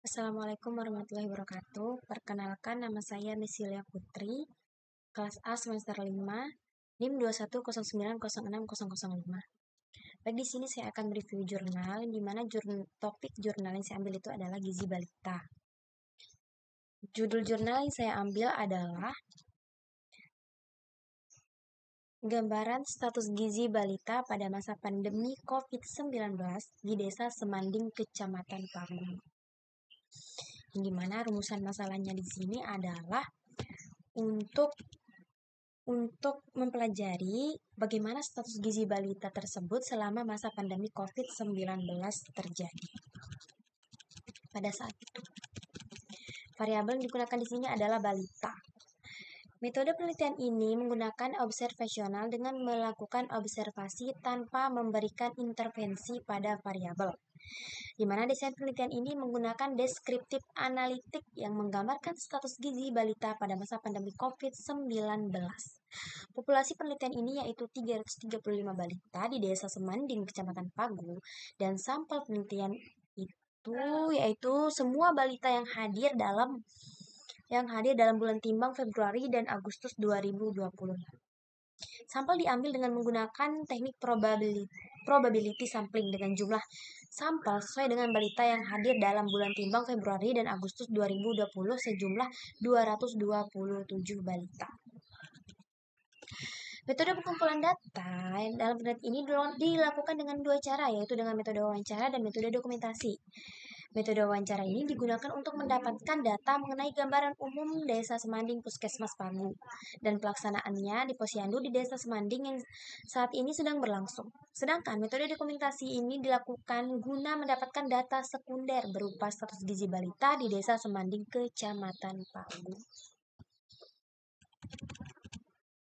Assalamualaikum warahmatullahi wabarakatuh. Perkenalkan, nama saya Misilia Putri, kelas A semester 5, NIM 2109060005. Baik, di sini saya akan mereview jurnal, di mana topik jurnal yang saya ambil itu adalah gizi balita. Judul jurnal yang saya ambil adalah Gambaran Status Gizi Balita pada Masa Pandemi COVID-19 di Desa Semanding, Kecamatan Pagung. Yang dimana rumusan masalahnya di sini adalah untuk mempelajari bagaimana status gizi balita tersebut selama masa pandemi COVID-19 terjadi. Pada saat itu, variabel yang digunakan di sini adalah balita. Metode penelitian ini menggunakan observasional dengan melakukan observasi tanpa memberikan intervensi pada variabel, di mana desain penelitian ini menggunakan deskriptif analitik yang menggambarkan status gizi balita pada masa pandemi COVID-19. Populasi penelitian ini yaitu 335 balita di Desa Semanding, Kecamatan Pagu, dan sampel penelitian itu yaitu semua balita yang hadir dalam bulan timbang Februari dan Agustus 2020. Sampel diambil dengan menggunakan teknik probability sampling dengan jumlah sampel sesuai dengan balita yang hadir dalam bulan timbang Februari dan Agustus 2020 sejumlah 227 balita. Metode pengumpulan data dalam penelitian ini dilakukan dengan dua cara, yaitu dengan metode wawancara dan metode dokumentasi. Metode wawancara ini digunakan untuk mendapatkan data mengenai gambaran umum Desa Semanding Puskesmas Pagu dan pelaksanaannya di Posyandu di Desa Semanding yang saat ini sedang berlangsung. Sedangkan metode dokumentasi ini dilakukan guna mendapatkan data sekunder berupa status gizi balita di Desa Semanding, Kecamatan Pagu.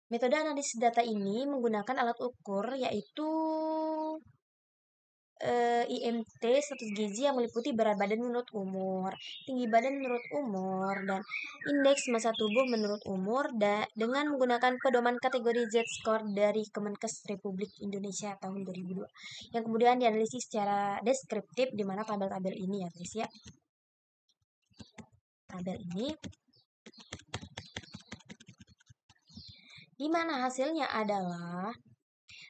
Metode analisis data ini menggunakan alat ukur yaitu IMT status gizi yang meliputi berat badan menurut umur, tinggi badan menurut umur, dan indeks massa tubuh menurut umur dengan menggunakan pedoman kategori Z-score dari Kemenkes Republik Indonesia tahun 2002 yang kemudian dianalisis secara deskriptif di mana tabel-tabel ini ya guys ya. Tabel ini di mana hasilnya adalah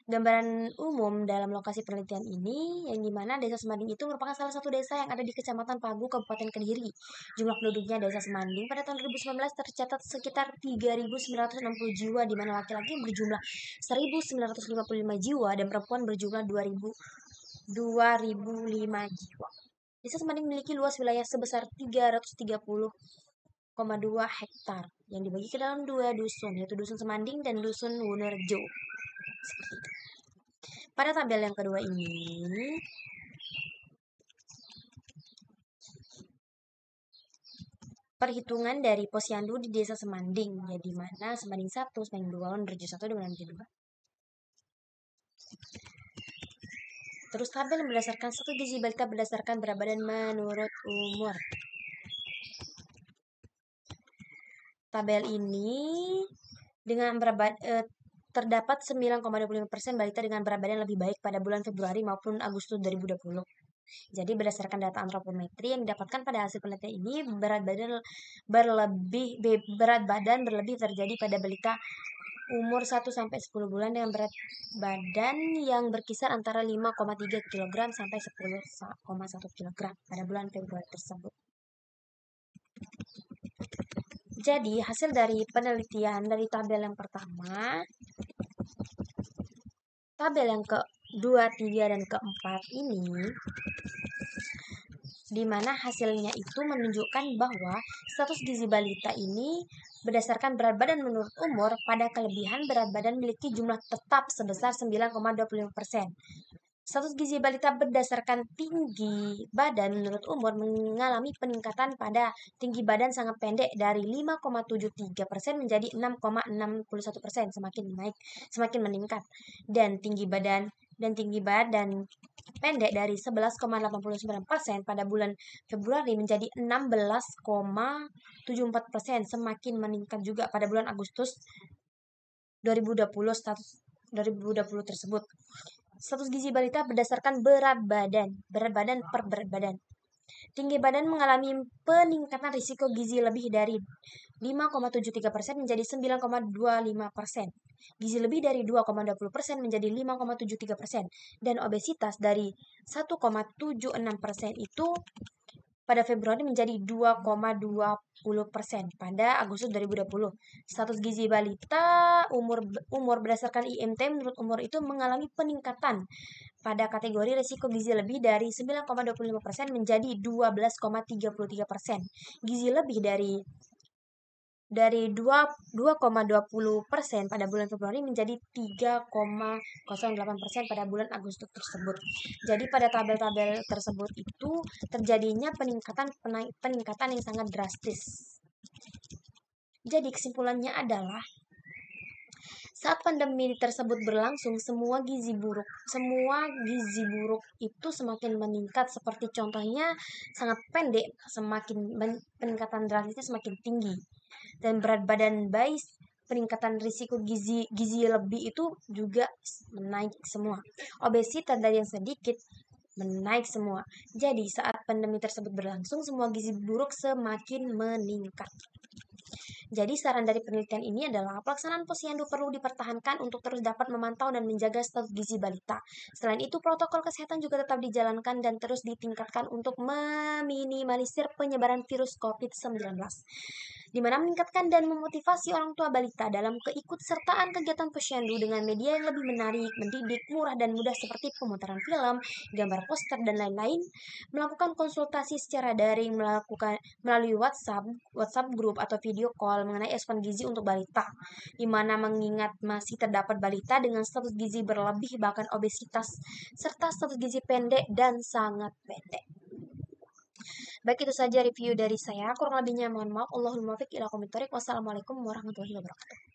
gambaran umum dalam lokasi penelitian ini, yang dimana Desa Semanding itu merupakan salah satu desa yang ada di Kecamatan Pagu, Kabupaten Kediri. Jumlah penduduknya Desa Semanding pada tahun 2019 tercatat sekitar 3.960 jiwa, di mana laki-laki berjumlah 1.955 jiwa dan perempuan berjumlah 2.005 jiwa. Desa Semanding memiliki luas wilayah sebesar 330,2 hektar yang dibagi ke dalam dua dusun, yaitu Dusun Semanding dan Dusun Wonorejo. Seperti itu. Pada tabel yang kedua ini, perhitungan dari posyandu di Desa Semanding, ya di mana Semanding 1, Semanding 2, Wonorejo 1 dengan Wonorejo 2. Terus tabel yang berdasarkan status gizi balita berdasarkan berat badan menurut umur. Tabel ini dengan terdapat 9,25% balita dengan berat badan lebih baik pada bulan Februari maupun Agustus 2020. Jadi berdasarkan data antropometri yang didapatkan pada hasil penelitian ini, berat badan berlebih terjadi pada balita umur 1 sampai 10 bulan dengan berat badan yang berkisar antara 5,3 kg sampai 10,1 kg pada bulan Februari tersebut. Jadi, hasil dari penelitian dari tabel yang pertama, tabel yang ke-2, 3, dan ke-4 ini, di mana hasilnya itu menunjukkan bahwa status gizi balita ini berdasarkan berat badan menurut umur pada kelebihan berat badan memiliki jumlah tetap sebesar 9,25%. Status gizi balita berdasarkan tinggi badan menurut umur mengalami peningkatan pada tinggi badan sangat pendek dari 5,73% menjadi 6,61%, semakin meningkat, dan tinggi badan pendek dari 11,89% pada bulan Februari menjadi 16,74%, semakin meningkat juga pada bulan Agustus 2020 tersebut. Status gizi balita berdasarkan berat badan per berat badan. Tinggi badan mengalami peningkatan risiko gizi lebih dari 5,73% menjadi 9,25%. Gizi lebih dari 2,20% menjadi 5,73%. Dan obesitas dari 1,76% itu pada Februari menjadi 2,20% pada Agustus 2020. Status gizi balita umur berdasarkan IMT menurut umur itu mengalami peningkatan pada kategori risiko gizi lebih dari 9,25% menjadi 12,33%. Gizi lebih dari 2,20% pada bulan Februari menjadi 3,08% pada bulan Agustus tersebut. Jadi pada tabel-tabel tersebut itu terjadinya peningkatan yang sangat drastis. Jadi kesimpulannya adalah saat pandemi tersebut berlangsung, semua gizi buruk itu semakin meningkat. Seperti contohnya sangat pendek, peningkatan drastisnya semakin tinggi. Dan berat badan bayi, peningkatan risiko gizi lebih itu juga menaik semua. Obesitas dari yang sedikit menaik semua. Jadi saat pandemi tersebut berlangsung, semua gizi buruk semakin meningkat. Jadi saran dari penelitian ini adalah pelaksanaan posyandu perlu dipertahankan untuk terus dapat memantau dan menjaga status gizi balita. Selain itu, protokol kesehatan juga tetap dijalankan dan terus ditingkatkan untuk meminimalisir penyebaran virus COVID-19, di mana meningkatkan dan memotivasi orang tua balita dalam keikutsertaan kegiatan posyandu dengan media yang lebih menarik, mendidik, murah, dan mudah seperti pemutaran film, gambar poster, dan lain-lain, melakukan konsultasi secara daring melalui WhatsApp grup atau video call mengenai asupan gizi untuk balita, di mana mengingat masih terdapat balita dengan status gizi berlebih bahkan obesitas serta status gizi pendek dan sangat pendek. Baik, itu saja review dari saya. Kurang lebihnya mohon maaf. Allahumma fiq ila aqwamit thoriq. Wassalamualaikum warahmatullahi wabarakatuh.